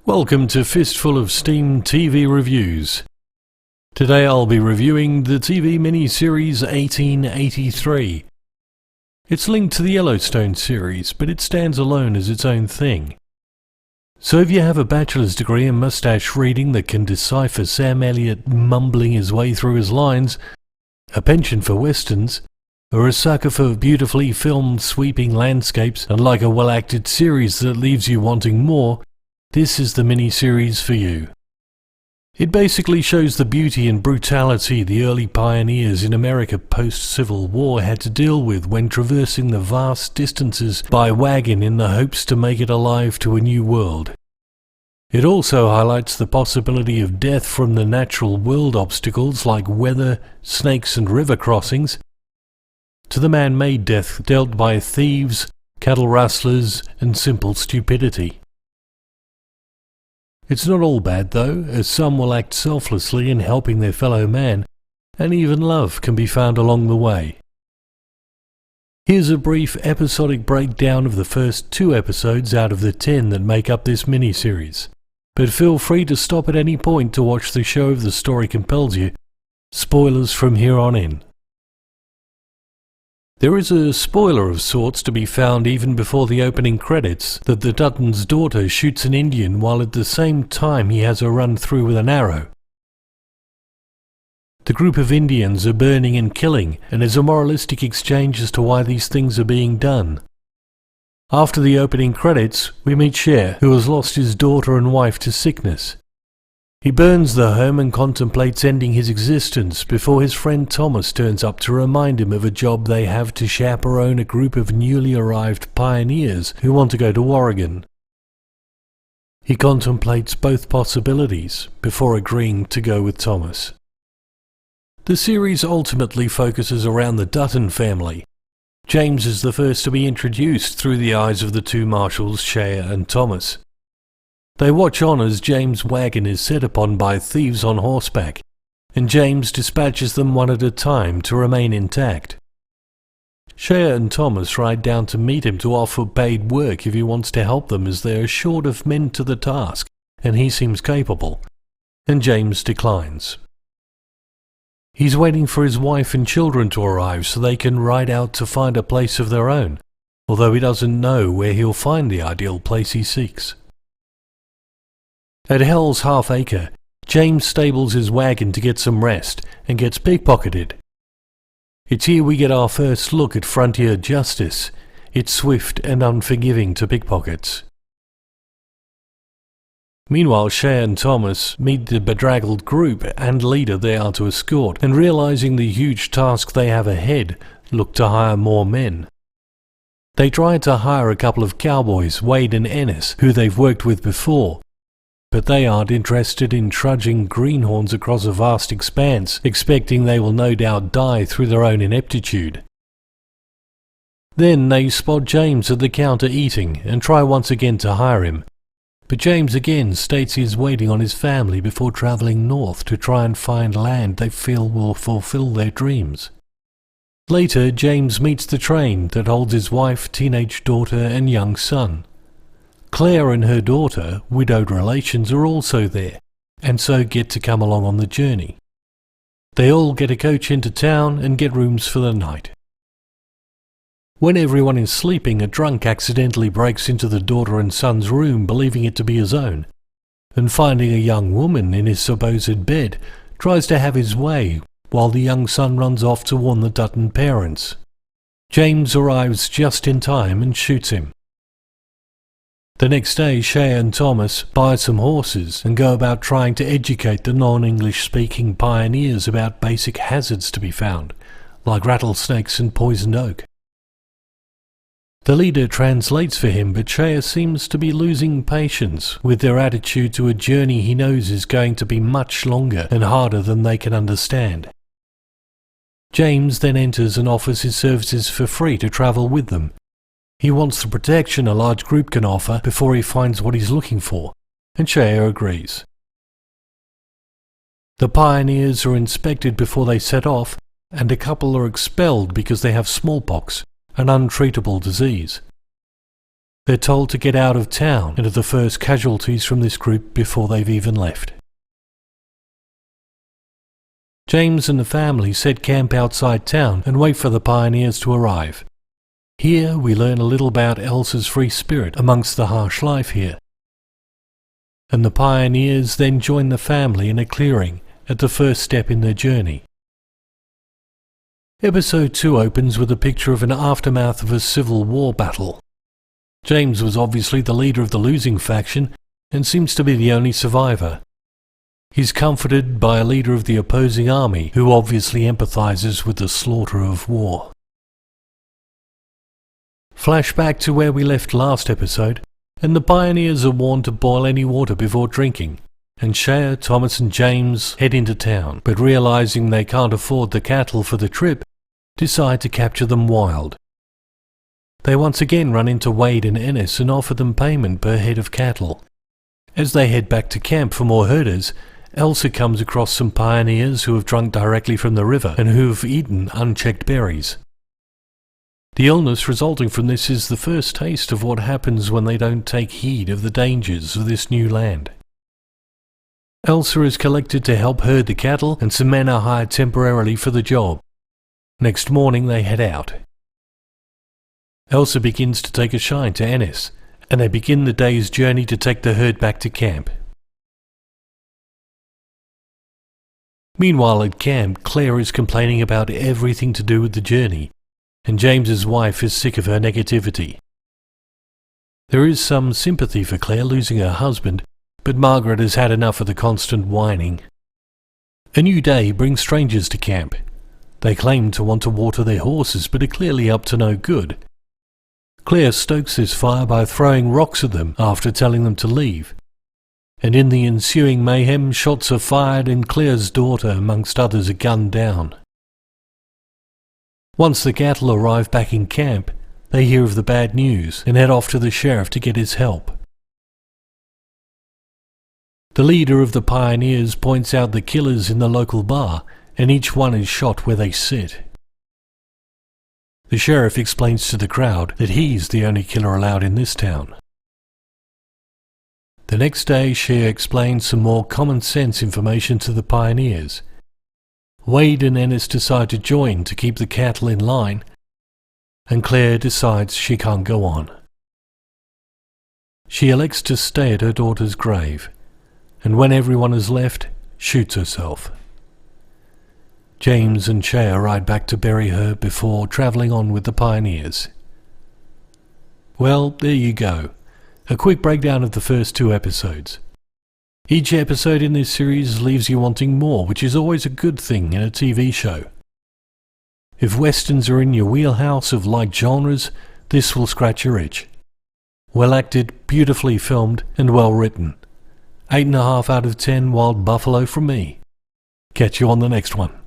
Welcome to Fistful of Steam TV Reviews. Today I'll be reviewing the TV miniseries 1883. It's linked to the Yellowstone series, but it stands alone as its own thing. So if you have a bachelor's degree in mustache reading that can decipher Sam Elliott mumbling his way through his lines, a penchant for westerns, or a sucker for beautifully filmed sweeping landscapes and like a well-acted series that leaves you wanting more, this is the miniseries for you. It basically shows the beauty and brutality the early pioneers in America post-Civil War had to deal with when traversing the vast distances by wagon in the hopes to make it alive to a new world. It also highlights the possibility of death from the natural world obstacles like weather, snakes and river crossings, to the man-made death dealt by thieves, cattle rustlers and simple stupidity. It's not all bad though, as some will act selflessly in helping their fellow man, and even love can be found along the way. Here's a brief episodic breakdown of the first 2 episodes out of the 10 that make up this miniseries, but feel free to stop at any point to watch the show if the story compels you. Spoilers from here on in. There is a spoiler of sorts to be found even before the opening credits that the Dutton's daughter shoots an Indian while at the same time he has her run through with an arrow. The group of Indians are burning and killing, and there's a moralistic exchange as to why these things are being done. After the opening credits, we meet Cher, who has lost his daughter and wife to sickness. He burns the home and contemplates ending his existence before his friend Thomas turns up to remind him of a job they have to chaperone a group of newly arrived pioneers who want to go to Oregon. He contemplates both possibilities before agreeing to go with Thomas. The series ultimately focuses around the Dutton family. James is the first to be introduced through the eyes of the 2 marshals, Cher and Thomas. They watch on as James' wagon is set upon by thieves on horseback, and James dispatches them one at a time to remain intact. Cher and Thomas ride down to meet him to offer paid work if he wants to help them, as they are short of men to the task, and he seems capable, and James declines. He's waiting for his wife and children to arrive so they can ride out to find a place of their own, although he doesn't know where he'll find the ideal place he seeks. At Hell's Half Acre, James stables his wagon to get some rest and gets pickpocketed. It's here we get our first look at frontier justice. It's swift and unforgiving to pickpockets. Meanwhile, Cher and Thomas meet the bedraggled group and leader they are to escort, and realizing the huge task they have ahead, look to hire more men. They try to hire a couple of cowboys, Wade and Ennis, who they've worked with before, but they aren't interested in trudging greenhorns across a vast expanse, expecting they will no doubt die through their own ineptitude. Then they spot James at the counter eating and try once again to hire him, but James again states he is waiting on his family before travelling north to try and find land they feel will fulfill their dreams. Later, James meets the train that holds his wife, teenage daughter and young son. Claire and her daughter, widowed relations, are also there, and so get to come along on the journey. They all get a coach into town and get rooms for the night. When everyone is sleeping, a drunk accidentally breaks into the daughter and son's room, believing it to be his own, and finding a young woman in his supposed bed, tries to have his way, while the young son runs off to warn the Dutton parents. James arrives just in time and shoots him. The next day, Cher and Thomas buy some horses and go about trying to educate the non-English speaking pioneers about basic hazards to be found, like rattlesnakes and poisoned oak. The leader translates for him, but Cher seems to be losing patience with their attitude to a journey he knows is going to be much longer and harder than they can understand. James then enters and offers his services for free to travel with them. He wants the protection a large group can offer before he finds what he's looking for, and Cher agrees. The pioneers are inspected before they set off, and a couple are expelled because they have smallpox, an untreatable disease. They're told to get out of town and are the first casualties from this group before they've even left. James and the family set camp outside town and wait for the pioneers to arrive. Here we learn a little about Elsa's free spirit amongst the harsh life here. And the pioneers then join the family in a clearing at the first step in their journey. Episode 2 opens with a picture of an aftermath of a civil war battle. James was obviously the leader of the losing faction and seems to be the only survivor. He's comforted by a leader of the opposing army who obviously empathizes with the slaughter of war. Flashback to where we left last episode, and the pioneers are warned to boil any water before drinking, and Shea, Thomas and James head into town, but realizing they can't afford the cattle for the trip, decide to capture them wild. They once again run into Wade and Ennis and offer them payment per head of cattle. As they head back to camp for more herders, Elsa comes across some pioneers who have drunk directly from the river and who have eaten unchecked berries. The illness resulting from this is the first taste of what happens when they don't take heed of the dangers of this new land. Elsa is collected to help herd the cattle, and some men are hired temporarily for the job. Next morning they head out. Elsa begins to take a shine to Ennis, and they begin the day's journey to take the herd back to camp. Meanwhile at camp, Claire is complaining about everything to do with the journey, and James's wife is sick of her negativity. There is some sympathy for Claire losing her husband, but Margaret has had enough of the constant whining. A new day brings strangers to camp. They claim to want to water their horses, but are clearly up to no good. Claire stokes this fire by throwing rocks at them after telling them to leave. And in the ensuing mayhem, shots are fired and Claire's daughter, amongst others, are gunned down. Once the cattle arrive back in camp, they hear of the bad news and head off to the sheriff to get his help. The leader of the pioneers points out the killers in the local bar, and each one is shot where they sit. The sheriff explains to the crowd that he's the only killer allowed in this town. The next day, Shea explains some more common sense information to the pioneers. Wade and Ennis decide to join to keep the cattle in line, and Claire decides she can't go on. She elects to stay at her daughter's grave, and when everyone has left, shoots herself. James and Shea ride back to bury her before travelling on with the pioneers. Well, there you go. A quick breakdown of the first 2 episodes. Each episode in this series leaves you wanting more, which is always a good thing in a TV show. If westerns are in your wheelhouse of light genres, this will scratch your itch. Well acted, beautifully filmed, and well written. 8.5 out of 10 Wild Buffalo from me. Catch you on the next one.